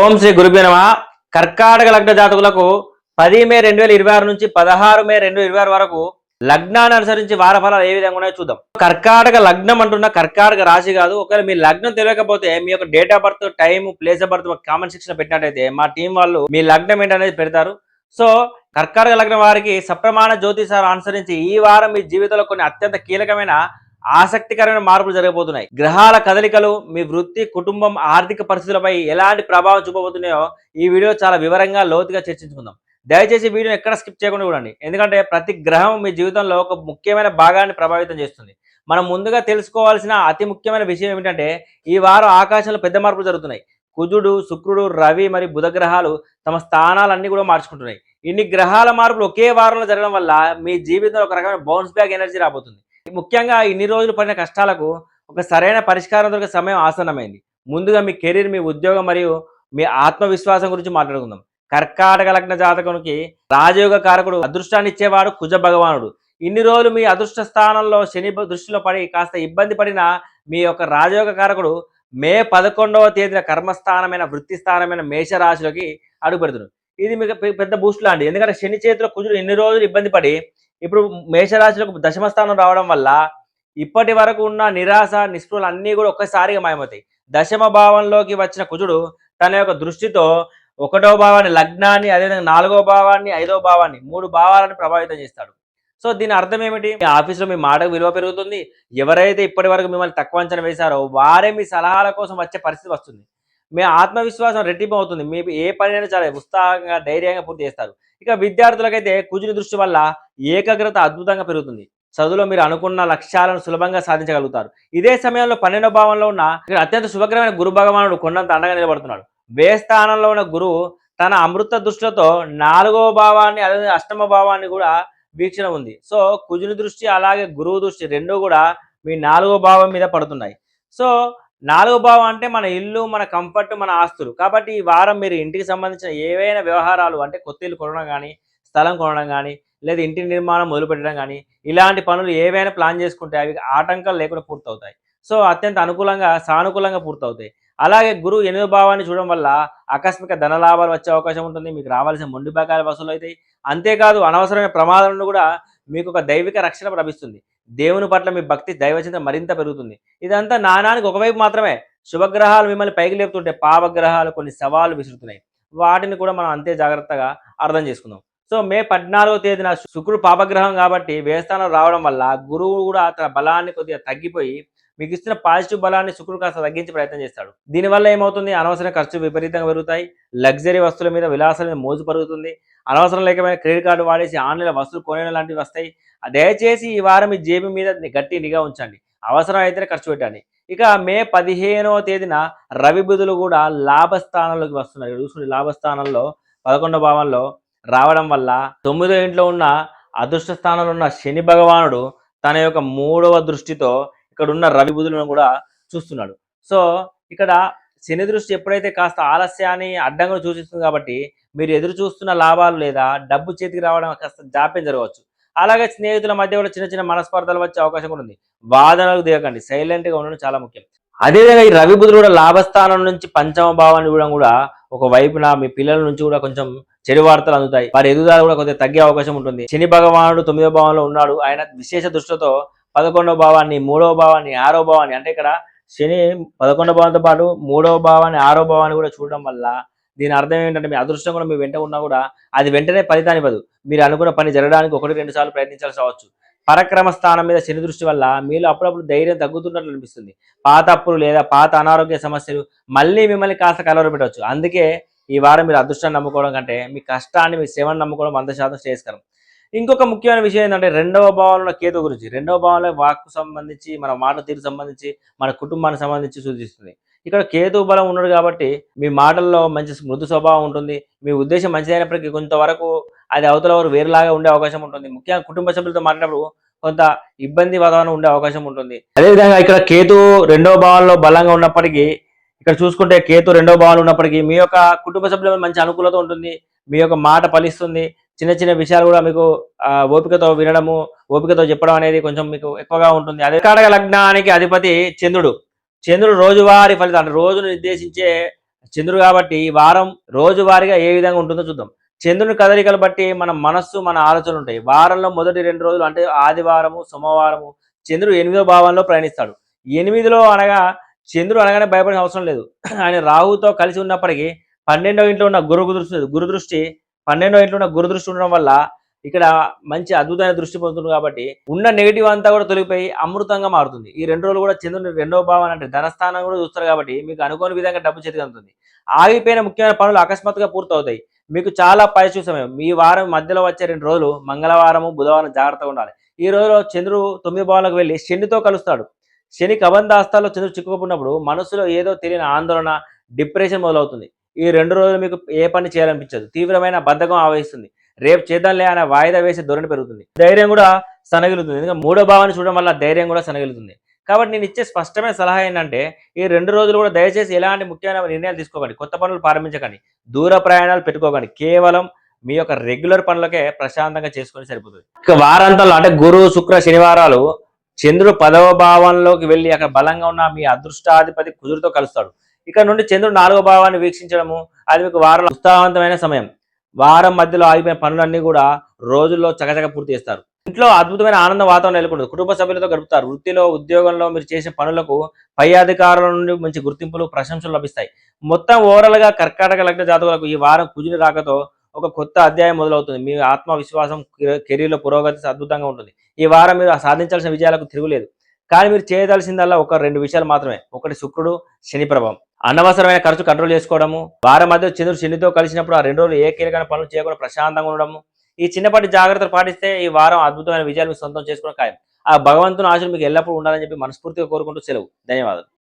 ఓం శ్రీ గురుభ్యో నమః. కర్కాటక లగ్న జాతకులకు 10 మే 2026 నుంచి 16 మే 2026 వరకు లగ్నాన్ని అనుసరించి వార ఫలాలు ఏ విధంగా ఉన్నాయో చూద్దాం. కర్కాటక లగ్నం అంటున్న కర్కాటక రాశి కాదు. ఒకవేళ మీ లగ్నం తెలియకపోతే మీ యొక్క date of birth, time, place of birth comment section పెట్టినట్టయితే మా టీం వాళ్ళు మీ లగ్నం ఏంటనేది పెడతారు. సో కర్కాటక లగ్నం వారికి సప్రమాణ జ్యోతిషాలు అనుసరించి ఈ వారం మీ జీవితంలో కొన్ని అత్యంత కీలకమైన ఆసక్తికరమైన మార్పులు జరగబోతున్నాయి. గ్రహాల కదలికలు మీ వృత్తి, కుటుంబం, ఆర్థిక పరిస్థితులపై ఎలాంటి ప్రభావం చూపబోతున్నాయో ఈ వీడియో చాలా వివరంగా లోతుగా చర్చించుకుందాం. దయచేసి వీడియోని ఎక్కడ స్కిప్ చేయకుండా చూడండి. ఎందుకంటే ప్రతి గ్రహం మీ జీవితంలో ఒక ముఖ్యమైన భాగాన్ని ప్రభావితం చేస్తుంది. మనం ముందుగా తెలుసుకోవాల్సిన అతి ముఖ్యమైన విషయం ఏమిటంటే ఈ వారం ఆకాశంలో పెద్ద మార్పులు జరుగుతున్నాయి. కుజుడు, శుక్రుడు, రవి మరియు బుధ గ్రహాలు తమ స్థానాలన్నీ కూడా మార్చుకుంటున్నాయి. ఇన్ని గ్రహాల మార్పులు ఒకే వారంలో జరగడం వల్ల మీ జీవితంలో ఒక రకమైన బౌన్స్ బ్యాక్ ఎనర్జీ రాబోతుంది. ముఖ్యంగా ఇన్ని రోజులు పడిన కష్టాలకు ఒక సరైన పరిష్కారం దొరికే సమయం ఆసన్నమైంది. ముందుగా మీ కెరీర్, మీ ఉద్యోగం మరియు మీ ఆత్మవిశ్వాసం గురించి మాట్లాడుకుందాం. కర్కాటక లగ్న జాతకునికి రాజయోగ కారకుడు, అదృష్టాన్ని ఇచ్చేవాడు కుజ భగవానుడు. ఇన్ని రోజులు మీ అదృష్ట స్థానంలో శని దృష్టిలో పడి కాస్త ఇబ్బంది పడిన మీ యొక్క రాజయోగ కారకుడు మే 11వ తేదీన కర్మస్థానమైన, వృత్తి స్థానమైన మేషరాశిలోకి అడుగు పెడుతున్నాడు. ఇది మీకు పెద్ద బూస్ట్ లాంటి. ఎందుకంటే శని చేతిలో కుజుడు ఇన్ని రోజులు ఇబ్బంది పడి ఇప్పుడు మేషరాశిలోకి దశమ స్థానం రావడం వల్ల ఇప్పటి వరకు ఉన్న నిరాశ, నిస్పృహలు అన్నీ కూడా ఒక్కసారిగా మాయమవుతాయి. దశమ భావంలోకి వచ్చిన కుజుడు తన యొక్క దృష్టితో 1వ భావాన్ని, లగ్నాన్ని, అదేవిధంగా 4వ భావాన్ని, 5వ భావాన్ని, 3 భావాలను ప్రభావితం చేస్తాడు. సో దీని అర్థం ఏమిటి? మీ ఆఫీస్లో మీ మాటకు విలువ పెరుగుతుంది. ఎవరైతే ఇప్పటి వరకు మిమ్మల్ని తక్కువ అంచనా వేశారో వారే మీ సలహాల కోసం వచ్చే పరిస్థితి వస్తుంది. మీ ఆత్మవిశ్వాసం రెట్టింపు అవుతుంది. మీ ఏ పనైనా చాలా ఉత్సాహంగా, ధైర్యంగా పూర్తి చేస్తారు. ఇక విద్యార్థులకైతే కుజుని దృష్టి వల్ల ఏకాగ్రత అద్భుతంగా పెరుగుతుంది. చదువులో మీరు అనుకున్న లక్ష్యాలను సులభంగా సాధించగలుగుతారు. ఇదే సమయంలో 12వ భావంలో ఉన్న అత్యంత శుభకరమైన గురు భగవానుడు కొండంత అండగా నిలబడుతున్నాడు. వ్యయ స్థానంలో ఉన్న గురువు తన అమృత దృష్టితో 4వ భావాన్ని, అదే 8వ భావాన్ని కూడా వీక్షణ ఉంది. సో కుజుని దృష్టి అలాగే గురువు దృష్టి రెండు కూడా మీ 4వ భావం మీద పడుతున్నాయి. సో 4వ భావం అంటే మన ఇల్లు, మన కంఫర్ట్, మన ఆస్తులు. కాబట్టి ఈ వారం మీరు ఇంటికి సంబంధించిన ఏవైనా వ్యవహారాలు అంటే కొత్త ఇల్లు కొనడం కానీ, స్థలం కొనడం కానీ, లేదా ఇంటి నిర్మాణం మొదలుపెట్టడం కానీ, ఇలాంటి పనులు ఏవైనా ప్లాన్ చేసుకుంటే అవి ఆటంకాలు లేకుండా పూర్తవుతాయి. సో అత్యంత అనుకూలంగా, సానుకూలంగా పూర్తవుతాయి. అలాగే గురువు 8వ భావాన్ని చూడడం వల్ల ఆకస్మిక ధన లాభాలు వచ్చే అవకాశం ఉంటుంది. మీకు రావాల్సిన మొండి బకాయిలు వసూలు అవుతాయి. అంతేకాదు అనవసరమైన ప్రమాదాలను కూడా మీకు ఒక దైవిక రక్షణ లభిస్తుంది. దేవుని పట్ల మీ భక్తి, దైవచింత మరింత పెరుగుతుంది. ఇదంతా నాణానికి ఒకవైపు మాత్రమే. శుభగ్రహాలు మిమ్మల్ని పైకి లేపుతుంటే పాపగ్రహాలు కొన్ని సవాళ్లు విసురుతున్నాయి. వాటిని కూడా మనం అంతే జాగ్రత్తగా అర్థం చేసుకుందాం. సో మే 14వ తేదీన శుక్రుడు పాపగ్రహం కాబట్టి వ్యయస్థానం రావడం వల్ల గురువు కూడా తన బలాన్ని కొద్దిగా తగ్గిపోయి మీకు ఇస్తున్న పాజిటివ్ బలాన్ని శుక్రుడు కాస్త తగ్గించే ప్రయత్నం చేస్తాడు. దీనివల్ల ఏమవుతుంది? అనవసర ఖర్చు విపరీతంగా పెరుగుతాయి. లగ్జరీ వస్తువుల మీద, విలాసాల మీద మోజు పెరుగుతుంది. అనవసరం లేకపోయినా క్రెడిట్ కార్డు వాడేసి ఆన్లైన్లో వస్తువులు కొనే లాంటివి వస్తాయి. దయచేసి ఈ వారం మీ జేబు మీద గట్టి నిఘా ఉంచండి. అవసరం అయితేనే ఖర్చు పెట్టండి. ఇక మే 15వ తేదీన రవి బుధులు కూడా లాభస్థానంలోకి వస్తున్నారు. చూసుకుంటే లాభస్థానంలో 11వ భావంలో రావడం వల్ల 9వ ఇంట్లో ఉన్న అదృష్ట స్థానంలో ఉన్న శని భగవానుడు తన యొక్క 3వ దృష్టితో ఇక్కడ ఉన్న రవి బుధులను కూడా చూస్తున్నాడు. సో ఇక్కడ శని దృష్టి ఎప్పుడైతే కాస్త ఆలస్యాన్ని అడ్డంగా సూచిస్తుంది కాబట్టి మీరు ఎదురు చూస్తున్న లాభాలు లేదా డబ్బు చేతికి రావడం కాస్త జాప్యం జరగవచ్చు. అలాగే స్నేహితుల మధ్య కూడా చిన్న చిన్న మనస్పర్ధలు వచ్చే అవకాశం కూడా ఉంది. వాదనలకు దిగకండి, సైలెంట్గా ఉండడం చాలా ముఖ్యం. అదేవిధంగా ఈ రవి బుధుడు కూడా లాభస్థానం నుంచి 5వ భావాన్ని కూడా ఒక వైపున మీ పిల్లల నుంచి కూడా కొంచెం చెడు వార్తలు అందుతాయి. వారి ఎదుగుదల కూడా కొద్దిగా తగ్గే అవకాశం ఉంటుంది. శని భగవానుడు 9వ భావంలో ఉన్నాడు. ఆయన విశేష దృష్టితో 11వ భావాన్ని, 3వ భావాన్ని, 6వ భావాన్ని, అంటే ఇక్కడ శని 11వ భావంతో పాటు 3వ భావాన్ని, 6వ భావాన్ని కూడా చూడడం వల్ల దీని అర్థం ఏంటంటే మీ అదృష్టం కూడా మీ వెంట ఉన్నా కూడా అది వెంటనే ఫలితాన్ని ఇవ్వదు. మీరు అనుకున్న పని జరగడానికి 1-2 సార్లు ప్రయత్నించాల్సి రావచ్చు. పరక్రమ స్థానం మీద శని దృష్టి వల్ల మీలో అప్పుడప్పుడు ధైర్యం తగ్గుతున్నట్లు అనిపిస్తుంది. పాత అప్పులు లేదా పాత అనారోగ్య సమస్యలు మళ్ళీ మిమ్మల్ని కాస్త కలవరపెట్టవచ్చు. అందుకే ఈ వారం మీరు అదృష్టాన్ని నమ్ముకోవడం కంటే మీ కష్టాన్ని, మీ శ్రమను నమ్ముకోవడం 100% శ్రేయస్కరం. ఇంకొక ముఖ్యమైన విషయం ఏంటంటే 2వ భావంలో కేతు గురించి. 2వ భావంలో వాక్కు సంబంధించి, మన మాట తీరు సంబంధించి, మన కుటుంబానికి సంబంధించి సూచిస్తుంది. ఇక్కడ కేతు బలం ఉన్నాడు కాబట్టి మీ మాటల్లో మంచి మృదు స్వభావం ఉంటుంది. మీ ఉద్దేశం మంచిదైనప్పటికీ కొంతవరకు అది అవతల వారు వేరేలాగా ఉండే అవకాశం ఉంటుంది. ముఖ్యంగా కుటుంబ సభ్యులతో మాట్లాడినప్పుడు కొంత ఇబ్బంది వాతావరణం ఉండే అవకాశం ఉంటుంది. అదేవిధంగా ఇక్కడ కేతు 2వ భావంలో బలంగా ఉన్నప్పటికీ, ఇక్కడ చూసుకుంటే కేతు 2వ భావంలో ఉన్నప్పటికీ మీ యొక్క కుటుంబ సభ్యుల మంచి అనుకూలత ఉంటుంది. మీ యొక్క మాట ఫలిస్తుంది. చిన్న చిన్న విషయాలు కూడా మీకు ఓపికతో వినడము, ఓపికతో చెప్పడం అనేది కొంచెం మీకు ఎక్కువగా ఉంటుంది. అదే కర్కాటక లగ్నానికి అధిపతి చంద్రుడు. చంద్రుడు రోజువారీ ఫలితాలు, రోజును నిర్దేశించే చంద్రుడు కాబట్టి ఈ వారం రోజువారీగా ఏ విధంగా ఉంటుందో చూద్దాం. చంద్రుని కదలికలు బట్టి మన మనస్సు, మన ఆలోచనలు ఉంటాయి. వారంలో మొదటి 2 రోజులు అంటే ఆదివారము, సోమవారము చంద్రుడు 8వ భావంలో ప్రయాణిస్తాడు. 8లో అనగా చంద్రుడు అనగానే భయపడే అవసరం లేదు. ఆయన రాహుతో కలిసి ఉన్నప్పటికీ 12వ ఇంట్లో ఉన్న గురు దృష్టి 12వ ఇంట్లో ఉన్న గురు దృష్టి ఉండడం వల్ల ఇక్కడ మంచి అద్భుతమైన దృష్టి పొందుతుంది కాబట్టి ఉన్న నెగిటివ్ అంతా కూడా తొలగిపోయి అమృతంగా మారుతుంది. ఈ 2 రోజులు కూడా చంద్రుని 2వ భావం అంటే ధనస్థానం కూడా చూస్తారు కాబట్టి మీకు అనుకోని విధంగా డబ్బు చేతికి అందుతుంది. ఆగిపోయిన ముఖ్యమైన పనులు అకస్మాత్తుగా పూర్తవుతాయి. మీకు చాలా పాజిటివ్ సమయం. మీ వారం మధ్యలో వచ్చే 2 రోజులు మంగళవారము, బుధవారం జాగ్రత్తగా ఉండాలి. ఈ రోజులో చంద్రుడు 9 భావంలోకి వెళ్ళి శనితో కలుస్తాడు. శని కబంధ హస్తాల్లో చంద్రుడు చిక్కుకున్నప్పుడు మనసులో ఏదో తెలియని ఆందోళన, డిప్రెషన్ మొదలవుతుంది. ఈ 2 రోజులు మీకు ఏ పని చేయాలనిపించదు. తీవ్రమైన బద్ధకం ఆవహిస్తుంది. రేపు చేద్దాంలే అనే వాయిదా వేసే ధోరణి పెరుగుతుంది. ధైర్యం కూడా సనగిలుతుంది. ఎందుకంటే 3వ భావాన్ని చూడడం వల్ల ధైర్యం కూడా సనగిలుతుంది. కాబట్టి నేను ఇచ్చే స్పష్టమైన సలహా ఏంటంటే ఈ 2 రోజులు కూడా దయచేసి ఎలాంటి ముఖ్యమైన నిర్ణయాలు తీసుకోకండి. కొత్త పనులు ప్రారంభించకండి. దూర ప్రయాణాలు పెట్టుకోకండి. కేవలం మీ యొక్క రెగ్యులర్ పనులకే ప్రశాంతంగా చేసుకొని సరిపోతుంది. ఇక వారాంతంలో అంటే గురు, శుక్ర, శనివారాలు చంద్రుడు 10వ భావంలోకి వెళ్ళి అక్కడ బలంగా ఉన్న మీ అదృష్టాధిపతి కుజుడితో కలుస్తాడు. ఇక్కడ నుండి చంద్రుడు 4వ భావాన్ని వీక్షించడము అది మీకు వారం ఉత్సాహవంతమైన సమయం. వారం మధ్యలో ఆగిపోయిన పనులన్నీ కూడా రోజుల్లో చకచక పూర్తి చేస్తారు. ఇంట్లో అద్భుతమైన ఆనంద వాతావరణం నెలకొంటుంది. కుటుంబ సభ్యులతో గడుపుతారు. వృత్తిలో, ఉద్యోగంలో మీరు చేసే పనులకు పై అధికారుల నుండి మంచి గుర్తింపులు, ప్రశంసలు లభిస్తాయి. మొత్తం ఓవరాల్ గా కర్కాటక లగ్న జాతకులకు ఈ వారం కుజుని రాకతో ఒక కొత్త అధ్యాయం మొదలవుతుంది. మీ ఆత్మవిశ్వాసం, కెరీర్లో పురోగతి అద్భుతంగా ఉంటుంది. ఈ వారం మీరు సాధించాల్సిన విజయాలకు తిరుగులేదు. కానీ మీరు చేయదలసిందల్లా ఒక 2 విషయాలు మాత్రమే. ఒకటి శుక్రుడు, శని ప్రభావం. అనవసరమైన ఖర్చు కంట్రోల్ చేసుకోవడము, వారం మధ్య చంద్రుడు శనితో కలిసినప్పుడు ఆ 2 రోజులు ఏ కీలకమైన పనులు చేయకుండా ప్రశాంతంగా ఉండడము. ఈ చిన్నపాటి జాగ్రత్తలు పాటిస్తే ఈ వారం అద్భుతమైన విజయాలు మీకు సొంతం చేసుకోవడం ఖాయం. ఆ భగవంతుని ఆశలు మీకు ఎల్లప్పుడూ ఉండాలని చెప్పి మనస్ఫూర్తిగా కోరుకుంటూ సెలవు. ధన్యవాదాలు.